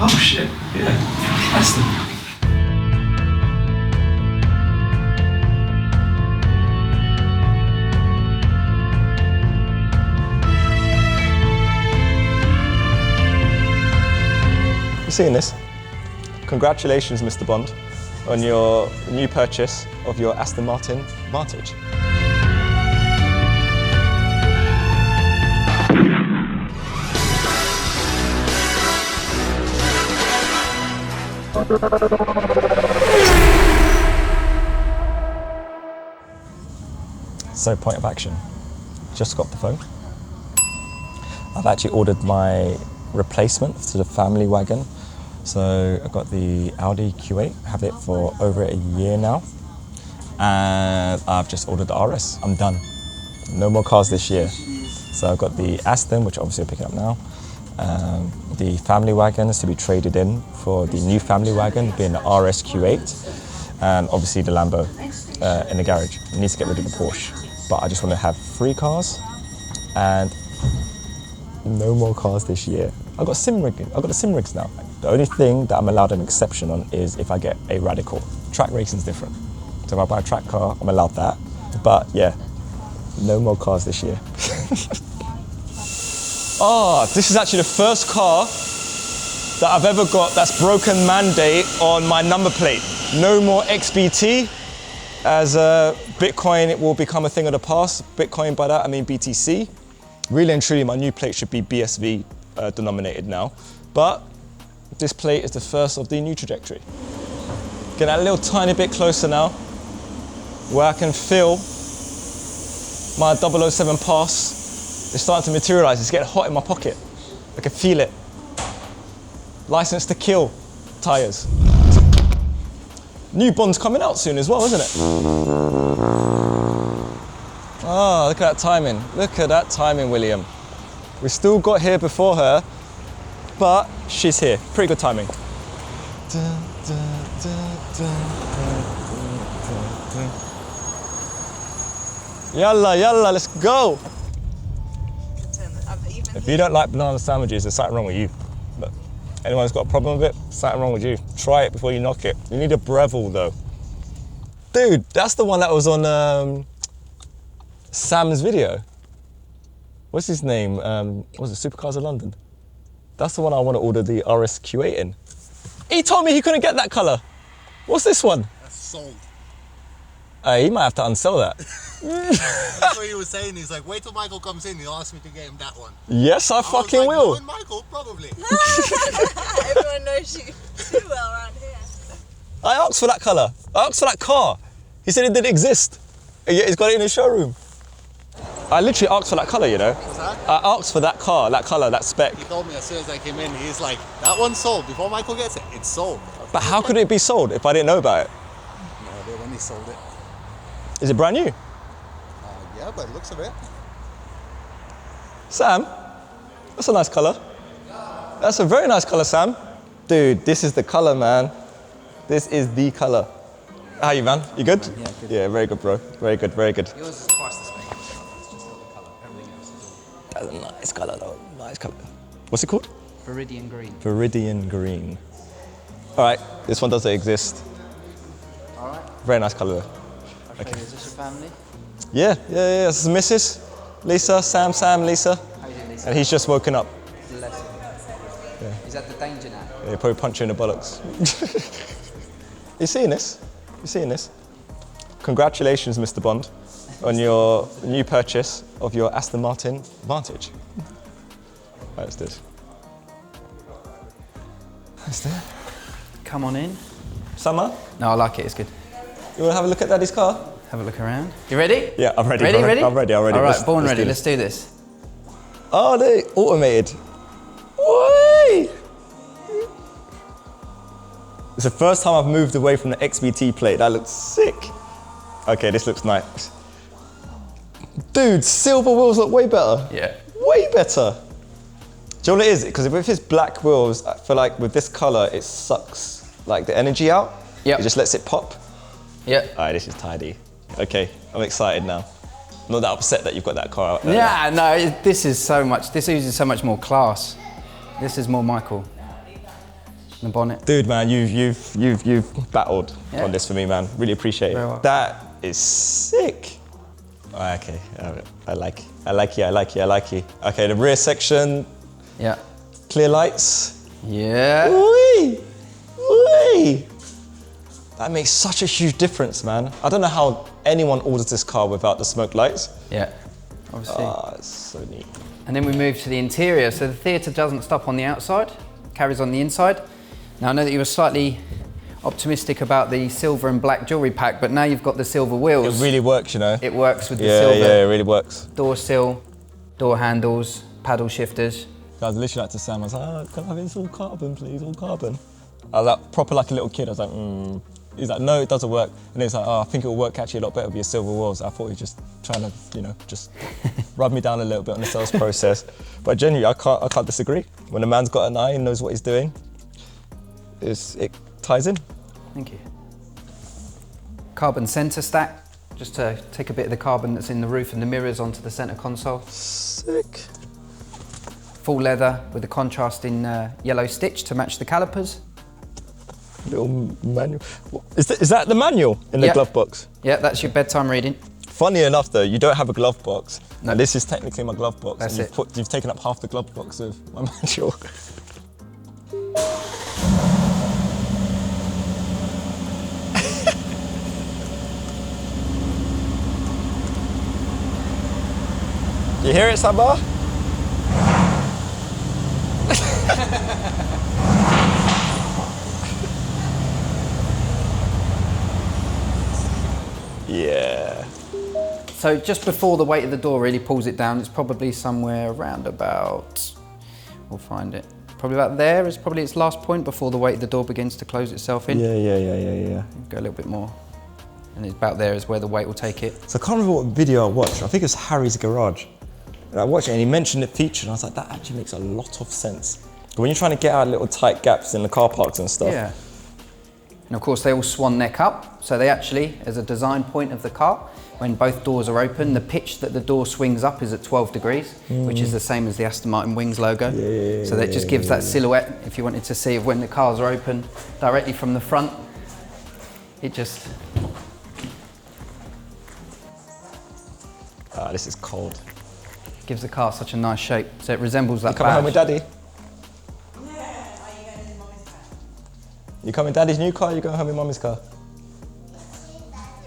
Oh shit, yeah. Aston. You seeing this? Congratulations, Mr. Bond, on your new purchase of your Aston Martin Vantage. So, point of action. Just got off the phone. I've actually ordered my replacement to the family wagon. So I got the Audi Q8, have it for over a year now. And I've just ordered the RS, I'm done. No more cars this year. So I've got the Aston, which obviously I'm picking up now. The family wagon is to be traded in for the new family wagon, being the RS Q8. And obviously the Lambo in the garage. It needs to get rid of the Porsche. But I just want to have 3 cars and no more cars this year. I've got the sim rigs now. The only thing that I'm allowed an exception on is if I get a Radical. Track racing's different. So if I buy a track car, I'm allowed that. But yeah, no more cars this year. This is actually the first car that I've ever got that's broken mandate on my number plate. No more XBT, as Bitcoin, it will become a thing of the past. Bitcoin, by that I mean BTC. Really and truly, my new plate should be BSV denominated now. But this plate is the first of the new trajectory. Getting a little tiny bit closer now, where I can feel my 007 pass. It's starting to materialize, it's getting hot in my pocket. I can feel it. License to kill tires. New Bond's coming out soon as well, isn't it? Oh, look at that timing. Look at that timing, William. We still got here before her, but she's here. Pretty good timing. Yalla, yalla, let's go. If you don't like banana sandwiches, there's something wrong with you. But anyone who's got a problem with it, something wrong with you. Try it before you knock it. You need a Breville though. Dude, that's the one that was on Sam's video. What's his name? Was it Supercars of London? That's the one I want to order the RS Q8 in. He told me he couldn't get that colour. What's this one? That's sold. He might have to unsell that. That's what he was saying. He's like, wait till Michael comes in, he'll ask me to get him that one. Yes, I fucking will. Knowing Michael, probably. Everyone knows you too well around here. I asked for that colour. I asked for that car. He said it didn't exist. He's got it in his showroom. I literally asked for that colour, you know. What's that? I asked for that car, that colour, that spec. He told me as soon as I came in, he's like, that one's sold. Before Michael gets it, it's sold. But how could it be sold if I didn't know about it? No idea when he sold it. Is it brand new? Yeah, by the looks of it. Sam, that's a nice colour. That's a very nice colour, Sam. Dude, this is the colour, man. This is the colour. How you, man? You good? Yeah, good. Yeah, very good, bro. Very good, very good. Yours is twice the spec. It's just not the colour. Everything else is all. That's a nice colour, though. Nice colour. What's it called? Viridian green. Viridian green. All right, this one doesn't exist. All right. Very nice colour, though. I'll show you. Is this your family? Yeah. This is Mrs. Lisa, Sam, Lisa. How you doing, Lisa? And he's just woken up. Bless him. Yeah. He's at the danger now. Yeah, he'll probably punch you in the bollocks. You seeing this? You seeing this? Congratulations, Mr. Bond, on your new purchase of your Aston Martin Vantage. Right, let's do this. Let's do it. Come on in. Summer, No, I like it. It's good. you want to have a look at Daddy's car? Have a look around. You ready? Yeah, I'm ready. Ready? bro. Ready? I'm ready. All right, Let's born do ready. this. Let's do this. Oh, they automated. Whee! It's the first time I've moved away from the XBT plate. That looks sick. Okay, this looks nice. Dude, silver wheels look way better. Yeah. Way better. Do you know what it is? Because with his black wheels, I feel like with this colour, it sucks like the energy out. Yep. It just lets it pop. Yeah. All right, this is tidy. Okay, I'm excited now. I'm not that upset that you've got that car out there. Yeah, no, this uses so much more class. This is more Michael. the bonnet. Dude, man, you've battled Yeah. on this for me, man. Really appreciate Very it. well. That is sick. Oh, okay, I like you. Okay, the rear section, Yeah. clear lights. Yeah. Wee! Wee! That makes such a huge difference, man. I don't know how anyone orders this car without the smoke lights. Yeah. Obviously. Ah, it's so neat. And then we move to the interior. So the theatre doesn't stop on the outside, carries on the inside. Now I know that you were slightly optimistic about the silver and black jewellery pack, but now you've got the silver wheels. It really works, you know. It works with the Yeah, silver. yeah, it really works. Door sill, door handles, paddle shifters. I was literally like to Sam, I was like, oh, can I have this all carbon, please, all carbon? I was like, proper like a little kid, I was like, He's like, no, it doesn't work. And he's like, oh, I think it'll work actually a lot better with your silver wheels. I thought he was just trying to, you know, just rub me down a little bit on the sales process. But genuinely, I can't disagree. When a man's got an eye and knows what he's doing, it ties in. Thank you. Carbon centre stack, just to take a bit of the carbon that's in the roof and the mirrors onto the centre console. Sick. Full leather with a contrasting yellow stitch to match the calipers. Little manual. Is that the manual in the Yeah. glove box? Yeah, that's your bedtime reading. Funny enough though, you don't have a glove box. No. And this is technically my glove box. That's and it. You've taken up half the glove box of my manual. You hear it, Sabah? Yeah. So just before the weight of the door really pulls it down, it's probably somewhere around about, we'll find it, probably about there is probably its last point before the weight of the door begins to close itself in. Yeah. Go a little bit more. And it's about there is where the weight will take it. So I can't remember what video I watched. I think it was Harry's Garage. And I watched it and he mentioned the feature and I was like, that actually makes a lot of sense. When you're trying to get out little tight gaps in the car parks and stuff. Yeah. And of course they all swan neck up. So they actually, as a design point of the car, when both doors are open, the pitch that the door swings up is at 12 degrees, which is the same as the Aston Martin Wings logo. So that just gives that silhouette, if you wanted to see of when the cars are open directly from the front. It just... Ah, this is cold. gives the car such a nice shape. So it resembles that You coming home with badge. Daddy? You coming Daddy's new car, or you going home in Mummy's car?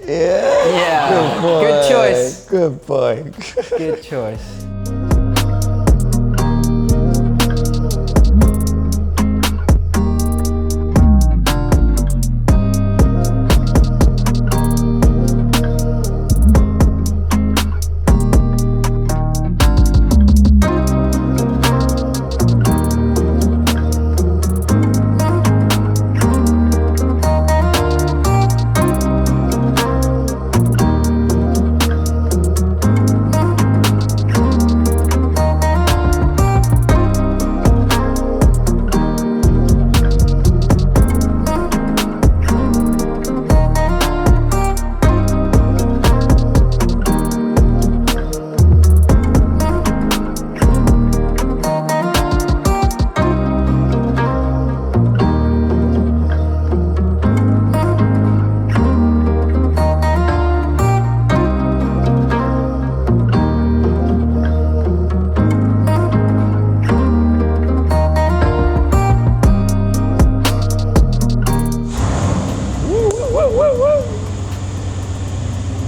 Yeah. Yeah. Good boy. Good choice. Good boy. Good choice.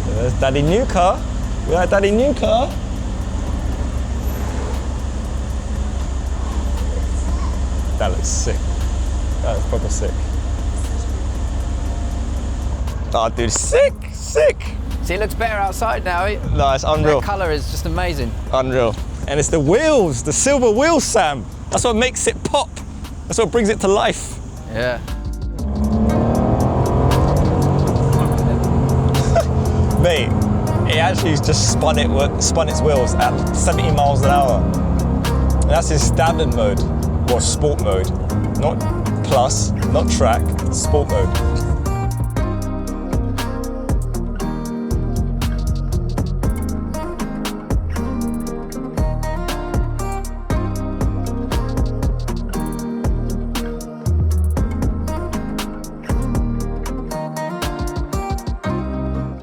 There's Daddy new car. You like Daddy new car? That looks sick. That is proper sick. Oh, dude, sick, sick. See, it looks better outside now. No, it's unreal. That colour is just amazing. Unreal. And it's the wheels, the silver wheels, Sam. That's what makes it pop. That's what brings it to life. Yeah. Mate, it actually just spun its wheels at 70 miles an hour. And that's in standard mode, or sport mode. Not plus, not track, sport mode.